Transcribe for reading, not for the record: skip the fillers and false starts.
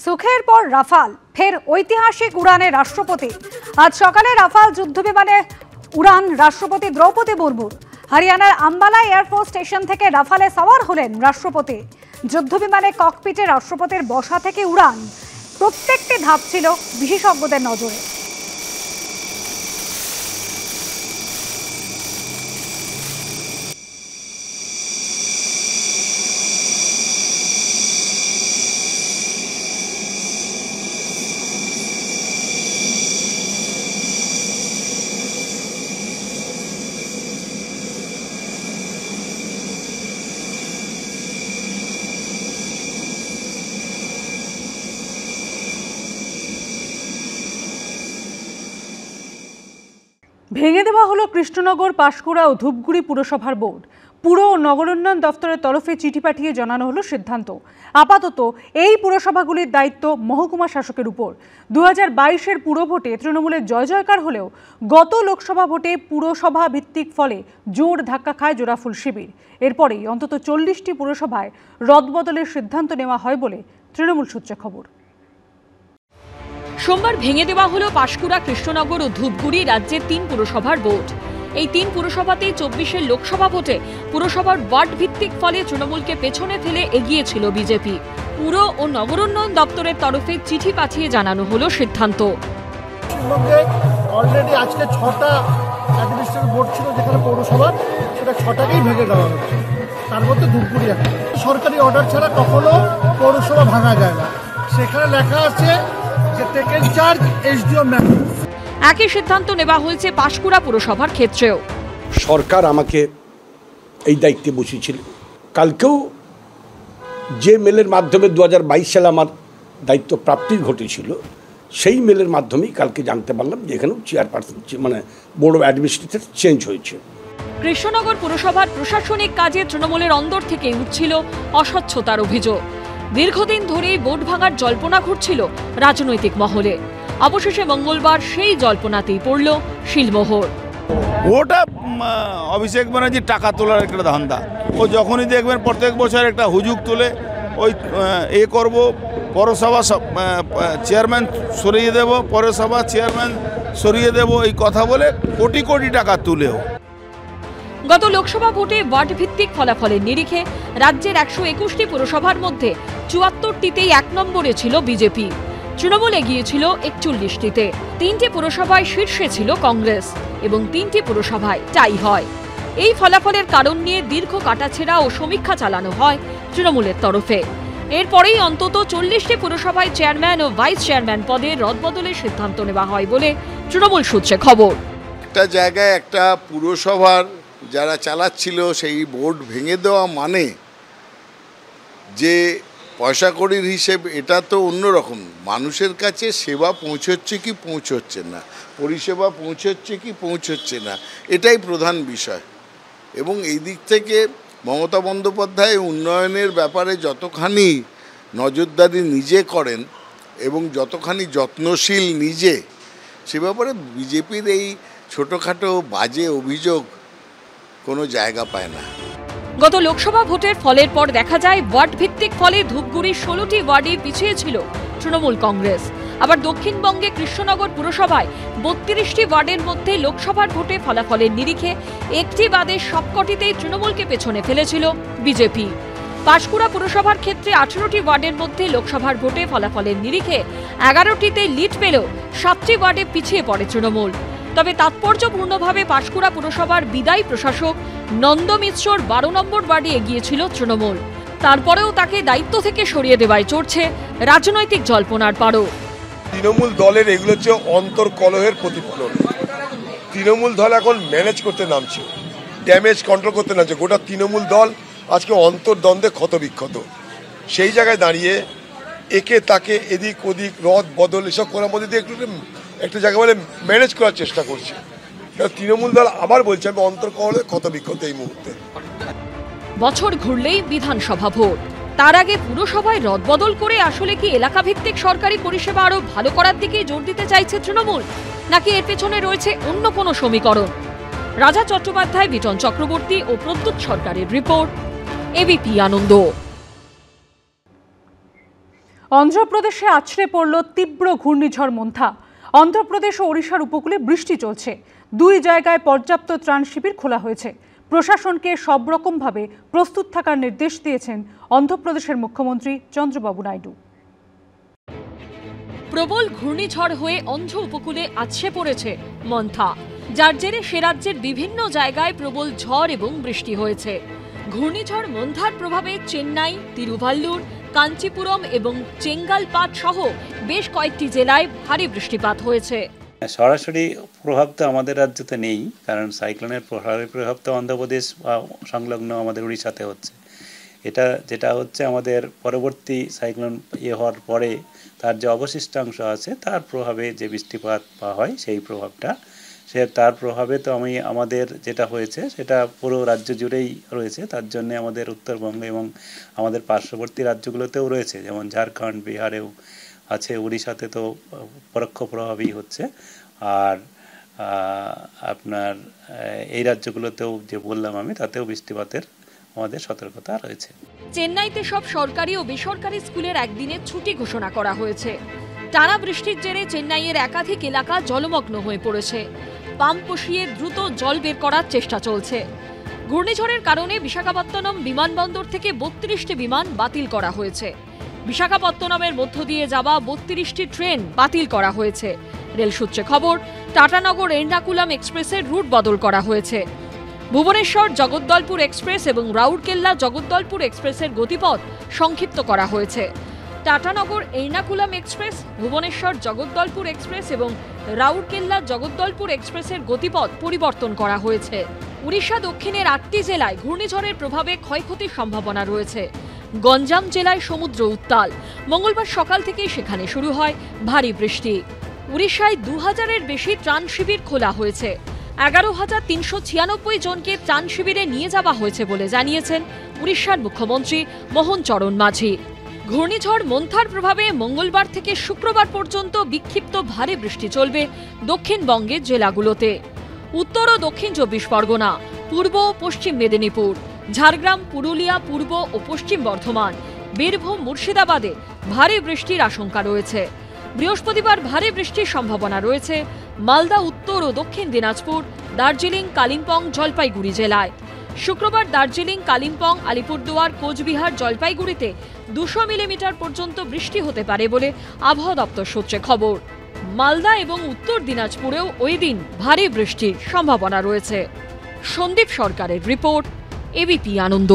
সুখের পর রাফাল, ফের ঐতিহাসিক উড়ানে রাষ্ট্রপতি। আজ সকালে রাফাল যুদ্ধবিমানে উড়ান রাষ্ট্রপতি দ্রৌপদী মুর্মুর। হরিয়ানার আম্বালা এয়ারফোর্স স্টেশন থেকে রাফালে সওয়ার হলেন রাষ্ট্রপতি। যুদ্ধবিমানে ককপিটে রাষ্ট্রপতির বসা থেকে উড়ান, প্রত্যেকটি ধাপ ছিল বিশেষজ্ঞদের নজরে। ভেঙে দেওয়া হলো কৃষ্ণনগর, পাঁশকুড়া ও ধূপগুড়ি পুরসভার বোর্ড। পুর ও নগরোন্নয়ন দফতরের তরফে চিঠি পাঠিয়ে জানানো হলো সিদ্ধান্ত। আপাতত এই পুরসভাগুলির দায়িত্ব মহকুমা শাসকের উপর। 2022-এর পুর ভোটে তৃণমূলের জয় জয়কার হলেও গত লোকসভা ভোটে পুরসভা ভিত্তিক ফলে জোর ধাক্কা খায় জোড়াফুল শিবির। এরপরেই অন্তত 40টি পুরসভায় রদবদলের সিদ্ধান্ত নেওয়া হয় বলে তৃণমূল সূত্রে খবর। সোমবার ভেঙে দেওয়া হলো পাঁশকুড়া, কৃষ্ণনগর ও ধূপগুড়ি রাজ্যের 3 পুরসভার বোর্ড। এই 3 পুরসভাতেই 24-এর লোকসভা ভোটে পুরসভার ওয়ার্ড ভিত্তিক ফলে তৃণমূলকে পেছনে ফেলে এগিয়েছিল বিজেপি। পুর ও নগরোন্নয়ন দপ্তরের তরফে চিঠি পাঠিয়ে জানানো হলো সিদ্ধান্ত। অলরেডি আজকে 6টা অ্যাডমিনিস্ট্রেটিভ বোর্ড ছিল যেখানে পৌরসভা, সেটা 6টাকেই ভেঙে দেওয়া হচ্ছে। তার মধ্যে ধূপগুড়ি একটা সরকারি অর্ডার ছাড়া কখনো পৌরসভা ভাঙা যায় না। সেখানে লেখা আছে একই সিদ্ধান্ত নেওয়া হয়েছে পাঁশকুড়া পুরসভার ক্ষেত্রেও। সরকার আমাকে এই দায়িত্বে বসিয়েছিল। কালকেও যে মেলের মাধ্যমে 2022 সালে আমার দায়িত্ব প্রাপ্তি ঘটেছিল, সেই মেলের মাধ্যমেই কালকে জানতে পারলাম যে এখানেও চেয়ারপারসন মানে বোর্ড অফ অ্যাডমিনিস্ট্রেটর চেঞ্জ হয়েছে। কৃষ্ণনগর পুরসভার প্রশাসনিক কাজে তৃণমূলের অন্দর থেকে উঠছিল অস্বচ্ছতার অভিযোগ। দীর্ঘদিন ধরেই বোর্ড ভাঙার জল্পনা ঘুরছিল রাজনৈতিক মহলে। অবশেষে মঙ্গলবার সেই জল্পনাতেই পড়ল শিলমোহর। ওটা অভিষেক ব্যানার্জির টাকা তোলার একটা ধান্দা। ও যখনই দেখবেন প্রত্যেক বছর একটা হুজুগ তুলে ওই করব, পৌরসভা চেয়ারম্যান সরিয়ে দেব, পৌরসভা চেয়ারম্যান সরিয়ে দেব, এই কথা বলে কোটি কোটি টাকা তুলেও। গত লোকসভা ভোটে ওয়ার্ড ভিত্তিক ফলাফলের নিরিখে রাজ্যের 121টি পুরসভার মধ্যে 74টিতেই 1 নম্বরে ছিল বিজেপি। তৃণমূল এগিয়েছিল 41টিতে। 3টি পুরসভায় শীর্ষে ছিল কংগ্রেস এবং 3টি পুরসভায় টাই হয়। এই ফলাফলের কারণ নিয়ে দীর্ঘ কাটাছেঁড়া ও সমীক্ষা চালানো হয় তৃণমূলের তরফে। এরপরেই অন্তত 40টি পুরসভায় চেয়ারম্যান ও ভাইস চেয়ারম্যান পদে রদবদলের সিদ্ধান্ত নেওয়া হয় বলে তৃণমূল সূত্রে খবর। একটা জায়গায় একটা পুরসভার যারা চালাচ্ছিল সেই বোর্ড ভেঙে দেওয়া মানে যে পয়সা কড়ির হিসেব, এটা তো অন্যরকম। মানুষের কাছে সেবা পৌঁছচ্ছে কি পৌঁছচ্ছে না, পরিষেবা পৌঁছচ্ছে কি পৌঁছচ্ছে না, এটাই প্রধান বিষয়। এবং এই দিক থেকে মমতা বন্দ্যোপাধ্যায় উন্নয়নের ব্যাপারে যতখানি নজরদারি নিজে করেন এবং যতখানি যত্নশীল নিজে, সে ব্যাপারে বিজেপির এই ছোটোখাটো বাজে অভিযোগ কোনো জায়গা পায় না। গত লোকসভা ভোটের ফলের পর দেখা যায় ওয়ার্ড ভিত্তিক ফলে ধূপগুড়ির 16টি ওয়ার্ডে পিছিয়ে ছিল তৃণমূল কংগ্রেস। আবার দক্ষিণবঙ্গে কৃষ্ণনগর পুরসভায় 32টি ওয়ার্ডের মধ্যে লোকসভার ভোটে ফলাফলের নিরিখে একটি বাদে সবকটিতেই তৃণমূলকে পেছনে ফেলেছিল বিজেপি। পাঁশকুড়া পুরসভার ক্ষেত্রে 18টি ওয়ার্ডের মধ্যে লোকসভার ভোটে ফলাফলের নিরিখে 11টিতে লিড পেলেও 7টি ওয়ার্ডে পিছিয়ে পড়ে তৃণমূল। তবে তাৎপর্যপূর্ণভাবে পাঁশকুড়া পুরসভার বিদায়ী প্রশাসক নন্দ মিশ্রর 12 নম্বর ওয়ার্ডে এগিয়েছিল তৃণমূল। তারপরেও তাকে দায়িত্ব থেকে সরিয়ে দেওয়ায় চড়ছে রাজনৈতিক জল্পনার পারো। তৃণমূল দলের এগুলো হচ্ছে অন্তর্কলহের প্রতিফলন। তৃণমূল দল এখন ম্যানেজ করতে নামছে, ড্যামেজ কন্ট্রোল করতে নামছে। গোটা তৃণমূল দল আজকে অন্তর্দ্বন্দ্বে ক্ষতবিক্ষত। সেই জায়গায় দাঁড়িয়ে একে তাকে এদিক ওদিক রদ বদল এসব করার মধ্যে দিয়ে একটা জায়গা বলে ম্যানেজ করার চেষ্টা করছে। তৃণমূল দল আবার বলছে আমি অন্তর্কলহে ক্ষতবিক্ষত এই মুহূর্তে। বছর ঘুরলেই বিধানসভা ভোট, তার আগে পুরসভায় রদবদল করে আসলে কি এলাকা ভিত্তিক সরকারি পরিষেবা আরো ভালো করার দিকে জোর দিতে চাইছে তৃণমূল, নাকি এর পেছনে রয়েছে অন্য কোনো সমীকরণ? রাজা চট্টোপাধ্যায়, বিটন চক্রবর্তী ও প্রদ্যুৎ সরকারের রিপোর্ট, এবিপি আনন্দ। অন্ধ্রপ্রদেশে আছড়ে পড়ল তীব্র ঘূর্ণিঝড় মন্থা। অন্ধ্রপ্রদেশ ও ওড়িশার উপকূলে বৃষ্টি চলছে। 2 জায়গায় পর্যাপ্ত ত্রাণ শিবির খোলা হয়েছে। প্রশাসনকে সব রকমভাবে প্রস্তুত থাকার নির্দেশ দিয়েছেন অন্ধ্রপ্রদেশের মুখ্যমন্ত্রী চন্দ্রবাবু নাইডু। প্রবল ঘূর্ণিঝড় হয়ে অন্ধ্র উপকূলে আছড়ে পড়েছে মন্থা, যার জেরে সে রাজ্যের বিভিন্ন জায়গায় প্রবল ঝড় এবং বৃষ্টি হয়েছে। ঘূর্ণিঝড় মন্থার প্রভাবে চেন্নাই, তিরুভাল্লুর, কাঞ্চিপুরম এবং চেঙ্গালপাট সহ বেশ কয়েকটি জেলায় ভারী বৃষ্টিপাত হয়েছে। সরাসরি প্রভাব তো আমাদের রাজ্যতে নেই, কারণ সাইক্লোনের প্রভাব তো অন্ধ্রপ্রদেশ বা সংলগ্ন আমাদের উড়িষ্যাতে হচ্ছে। এটা যেটা হচ্ছে আমাদের পরবর্তী সাইক্লোন হওয়ার পরে তার যে অবশিষ্টাংশ আছে তার প্রভাবে যে বৃষ্টিপাত হয় সেই প্রভাবটা, তার প্রভাবে তো আমাদের যেটা হয়েছে সেটা পুরো রাজ্য জুড়েই রয়েছে। তার জন্য আমাদের উত্তরবঙ্গ এবং আমাদের পার্শ্ববর্তী রাজ্যগুলোতেও রয়েছে, যেমন ঝাড়খণ্ড, বিহারেও আছে, উড়িষ্যাতে তো পরোক্ষ প্রভাবই হচ্ছে। আর আপনার এই রাজ্যগুলোতেও যে বললাম আমি, তাতেও বৃষ্টিপাতের আমাদের সতর্কতা রয়েছে। চেন্নাইতে সব সরকারি ও বেসরকারি স্কুলের একদিনের ছুটি ঘোষণা করা হয়েছে। টানা বৃষ্টির জেরে চেন্নাইয়ের একাধিক এলাকা জলমগ্ন হয়ে পড়েছে। পাম্প বসিয়ে দ্রুত জল বের করার চেষ্টা চলছে। ঘূর্ণিঝড়ের কারণে বিশাখাপত্তনম বিমানবন্দর থেকে 32টি বিমান বাতিল করা হয়েছে। বিশাখাপত্তনমের মধ্য দিয়ে যাওয়া 32টি ট্রেন বাতিল করা হয়েছে। রেল সূত্রে খবর, টাটানগর এর্নাকুলাম এক্সপ্রেসের রুট বদল করা হয়েছে। ভুবনেশ্বর জগদ্দলপুর এক্সপ্রেস এবং রাউরকেল্লা জগদ্দলপুর এক্সপ্রেসের গতিপথ সংক্ষিপ্ত করা হয়েছে। টাটানগর এর্নাকুলাম এক্সপ্রেস, ভুবনেশ্বর জগদ্দলপুর এক্সপ্রেস এবং রাউরকেল্লা জগদ্দলপুর এক্সপ্রেসের গতিপথ পরিবর্তন করা হয়েছে। উড়িষ্যা দক্ষিণের 8টি জেলায় ঘূর্ণিঝড়ের প্রভাবে ক্ষয়ক্ষতির সম্ভাবনা রয়েছে। গঞ্জাম জেলায় সমুদ্র উত্তাল। মঙ্গলবার সকাল থেকেই সেখানে শুরু হয় ভারী বৃষ্টি। উড়িষ্যায় 2000-এর বেশি ত্রাণ শিবির খোলা হয়েছে। 11,396 জনকে ত্রাণ শিবিরে নিয়ে যাওয়া হয়েছে বলে জানিয়েছেন উড়িষ্যার মুখ্যমন্ত্রী মোহন চরণ মাঝি। ঘূর্ণিঝড় মন্থার প্রভাবে মঙ্গলবার থেকে শুক্রবার পর্যন্ত বিক্ষিপ্ত ভারী বৃষ্টি চলবে দক্ষিণবঙ্গের জেলাগুলোতে। উত্তর ও দক্ষিণ 24 পরগনা, পূর্ব ও পশ্চিম মেদিনীপুর, ঝাড়গ্রাম, পুরুলিয়া, পূর্ব ও পশ্চিম বর্ধমান, বীরভূম, মুর্শিদাবাদে ভারী বৃষ্টির আশঙ্কা রয়েছে। বৃহস্পতিবার ভারী বৃষ্টির সম্ভাবনা রয়েছে মালদা, উত্তর ও দক্ষিণ দিনাজপুর, দার্জিলিং, কালিম্পং, জলপাইগুড়ি জেলায়। শুক্রবার দার্জিলিং, কালিম্পং, আলিপুরদুয়ার, কোচবিহার, জলপাইগুড়িতে 200 মিলিমিটার পর্যন্ত বৃষ্টি হতে পারে বলে আবহাওয়া দপ্তর সূত্রে খবর। মালদা এবং উত্তর দিনাজপুরেও ওই দিন ভারী বৃষ্টির সম্ভাবনা রয়েছে। সন্দীপ সরকারের রিপোর্ট, এবিপি আনন্দ।